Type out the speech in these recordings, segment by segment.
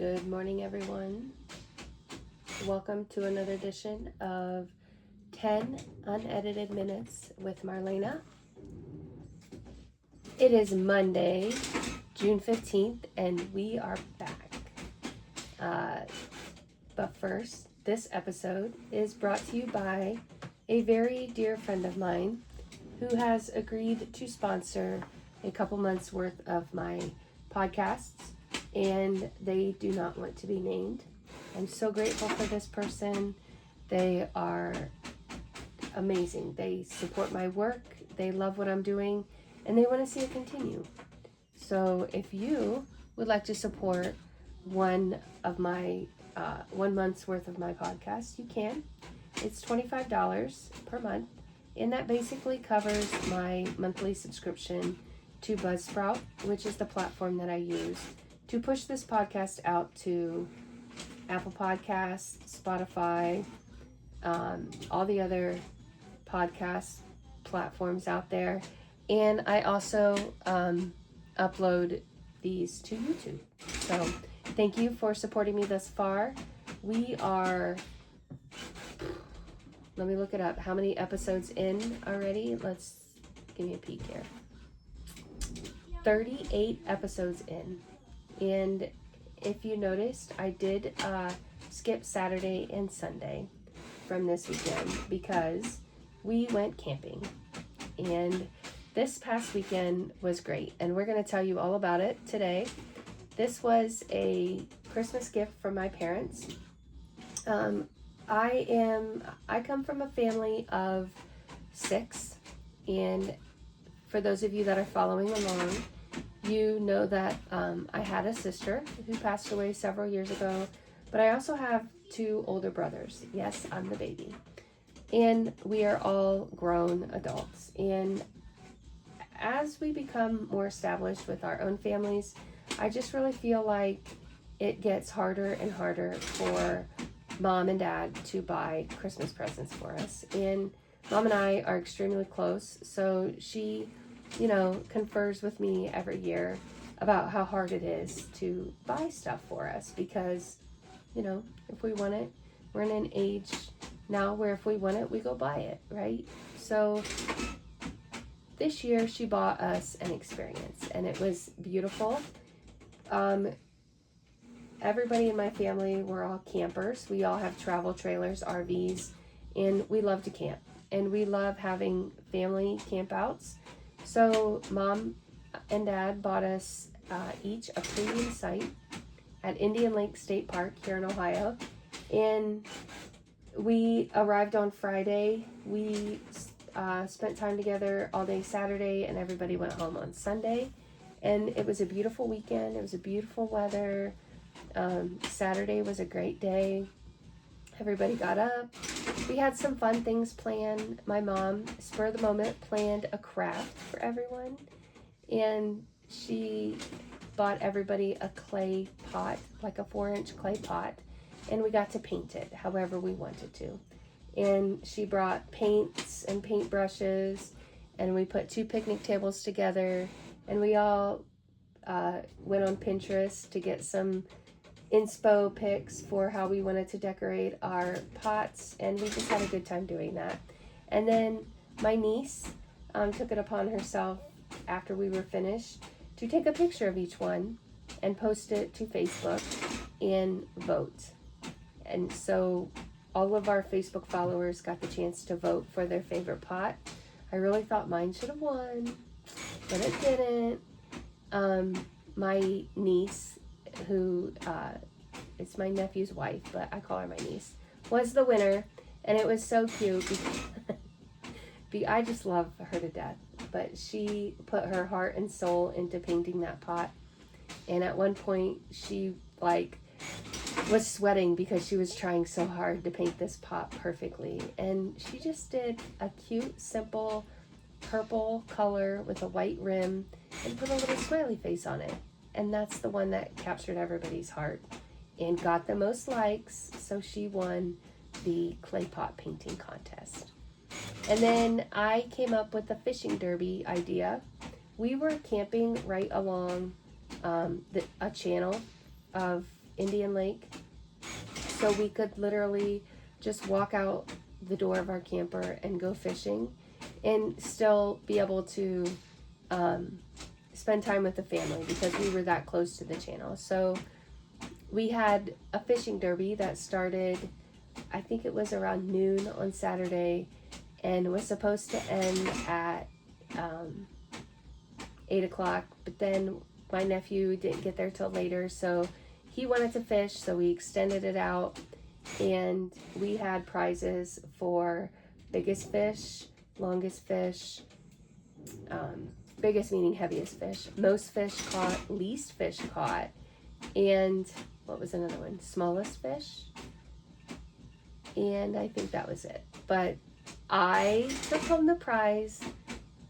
Good morning, everyone. Welcome to another edition of 10 Unedited Minutes with Marlena. It is Monday, June 15th, and we are back. But first, this episode is brought to you by a very dear friend of mine who has agreed to sponsor a couple months worth of my podcasts, and they do not want to be named. I'm so grateful for this person. They are amazing. They support my work. They love what I'm doing, and they want to see it continue. So if you would like to support one month's worth of my podcast, you can. It's $25 per month, and that basically covers my monthly subscription to Buzzsprout, which is the platform that I use to push this podcast out to Apple Podcasts, Spotify, all the other podcast platforms out there. And I also upload these to YouTube. So thank you for supporting me thus far. We are, let me look it up, how many episodes in already? Let's give me a peek here. 38 episodes in. And if you noticed, I did skip Saturday and Sunday from this weekend because we went camping. And this past weekend was great, and we're going to tell you all about it today. This was a Christmas gift from my parents. I come from a family of 6, and for those of you that are following along, you know that I had a sister who passed away several years ago, but I also have 2 older brothers. Yes, I'm the baby. And we are all grown adults. And as we become more established with our own families, I just really feel like it gets harder and harder for Mom and Dad to buy Christmas presents for us. And Mom and I are extremely close, so she confers with me every year about how hard it is to buy stuff for us because, if we want it, we're in an age now where if we want it, we go buy it, right? So this year she bought us an experience, and it was beautiful. Everybody in my family, we're all campers. We all have travel trailers, RVs, and we love to camp, and we love having family campouts. So Mom and Dad bought us each a premium site at Indian Lake State Park here in Ohio. And we arrived on Friday. We spent time together all day Saturday, and everybody went home on Sunday. And it was a beautiful weekend. It was a beautiful weather. Saturday was a great day. Everybody got up. We had some fun things planned. My mom, spur of the moment, planned a craft for everyone. And she bought everybody a clay pot, like a 4-inch clay pot. And we got to paint it however we wanted to. And she brought paints and paintbrushes. And we put 2 picnic tables together. And we all went on Pinterest to get some inspo pics for how we wanted to decorate our pots, and we just had a good time doing that. And then my niece took it upon herself after we were finished to take a picture of each one and post it to Facebook and vote. And so all of our Facebook followers got the chance to vote for their favorite pot. I really thought mine should have won, but it didn't. My niece, who it's my nephew's wife, but I call her my niece, was the winner, and it was so cute because I just love her to death. But she put her heart and soul into painting that pot, and at one point she was sweating because she was trying so hard to paint this pot perfectly, and she just did a cute, simple purple color with a white rim and put a little smiley face on it. And that's the one that captured everybody's heart and got the most likes. So she won the clay pot painting contest. And then I came up with the fishing derby idea. We were camping right along a channel of Indian Lake. So we could literally just walk out the door of our camper and go fishing and still be able to spend time with the family because we were that close to the channel. So we had a fishing derby that started, I think it was around noon on Saturday, and was supposed to end at 8 o'clock, but then my nephew didn't get there till later, so he wanted to fish, so we extended it out, and we had prizes for biggest fish, longest fish, biggest meaning heaviest fish, most fish caught, least fish caught, and what was another one? Smallest fish, and I think that was it. But I took home the prize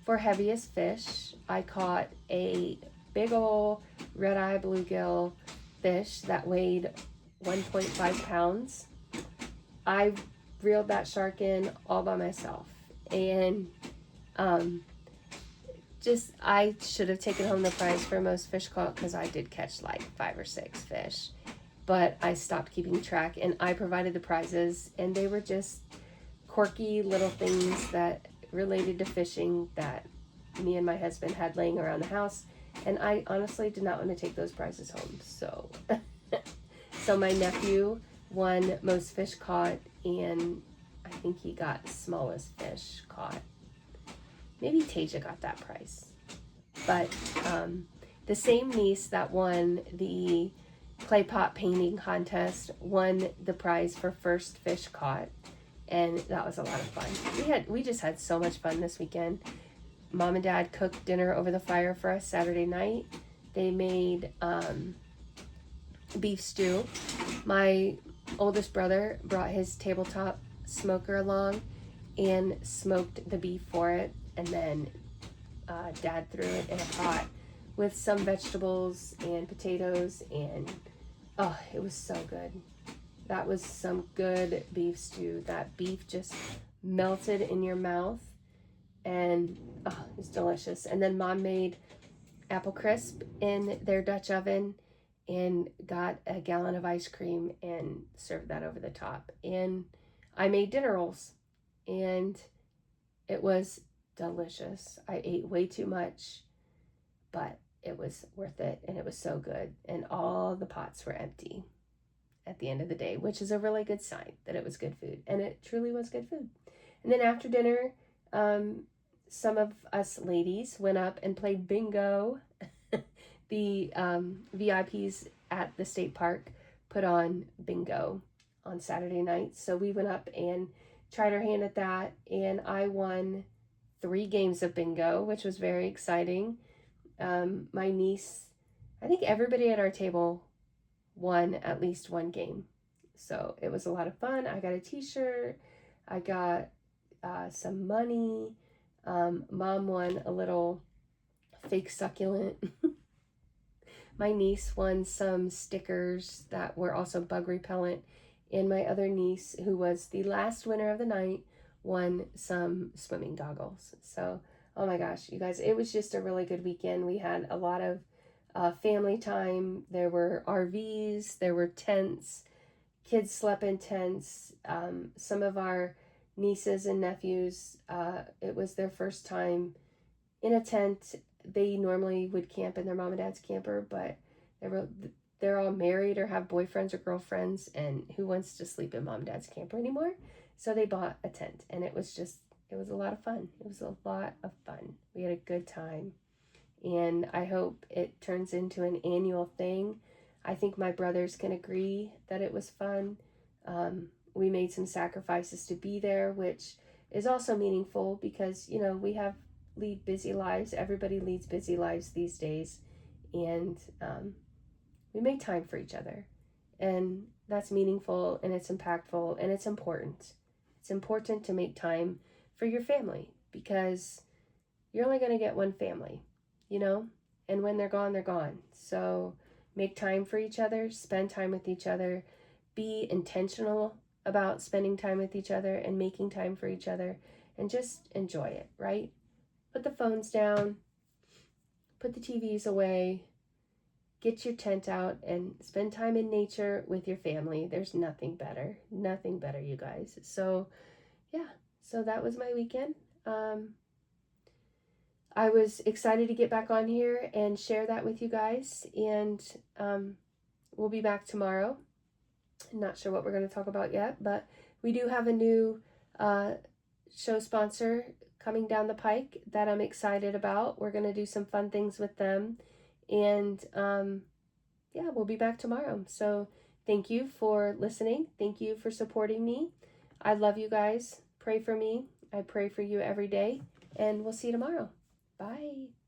for heaviest fish. I caught a big ol' red-eye bluegill fish that weighed 1.5 pounds. I reeled that shark in all by myself, and I should have taken home the prize for most fish caught because I did catch like 5 or 6 fish, but I stopped keeping track, and I provided the prizes, and they were just quirky little things that related to fishing that me and my husband had laying around the house, and I honestly did not want to take those prizes home. So so my nephew won most fish caught, and I think he got smallest fish caught. Maybe Tasia got that prize. But the same niece that won the clay pot painting contest won the prize for first fish caught, and that was a lot of fun. We just had so much fun this weekend. Mom and Dad cooked dinner over the fire for us Saturday night. They made beef stew. My oldest brother brought his tabletop smoker along and smoked the beef for it, and then Dad threw it in a pot with some vegetables and potatoes, and oh, it was so good. That was some good beef stew. That beef just melted in your mouth, and oh, it was delicious. And then Mom made apple crisp in their Dutch oven and got a gallon of ice cream and served that over the top. And I made dinner rolls, and it was delicious. I ate way too much, but it was worth it, and it was so good. And all the pots were empty at the end of the day, which is a really good sign that it was good food, and it truly was good food. And then after dinner, some of us ladies went up and played bingo. The VIPs at the state park put on bingo on Saturday night, so we went up and tried our hand at that, and I won 3 games of bingo, which was very exciting. My niece, I think everybody at our table won at least 1 game, so it was a lot of fun. I got a t-shirt, I got some money. Mom won a little fake succulent. My niece won some stickers that were also bug repellent, and my other niece, who was the last winner of the night, won some swimming goggles. So, oh my gosh, you guys, it was just a really good weekend. We had a lot of family time. There were RVs, there were tents, kids slept in tents. Some of our nieces and nephews, it was their first time in a tent. They normally would camp in their mom and dad's camper, but they're all married or have boyfriends or girlfriends, and who wants to sleep in mom and dad's camper anymore? So they bought a tent, and it was a lot of fun. It was a lot of fun. We had a good time, and I hope it turns into an annual thing. I think my brothers can agree that it was fun. We made some sacrifices to be there, which is also meaningful because, you know, we lead busy lives. Everybody leads busy lives these days, and we make time for each other, and that's meaningful, and it's impactful, and it's important. It's important to make time for your family because you're only going to get one family, you know, and when they're gone, they're gone. So make time for each other, spend time with each other, be intentional about spending time with each other and making time for each other, and just enjoy it, right? Put the phones down, put the TVs away, get your tent out and spend time in nature with your family. There's nothing better, you guys. So yeah, so that was my weekend. I was excited to get back on here and share that with you guys, and we'll be back tomorrow. Not sure what we're going to talk about yet, but we do have a new show sponsor coming down the pike that I'm excited about. We're going to do some fun things with them, and yeah, we'll be back tomorrow. So thank you for listening. Thank you for supporting me. I love you guys. Pray for me. I pray for you every day, and we'll see you tomorrow. Bye.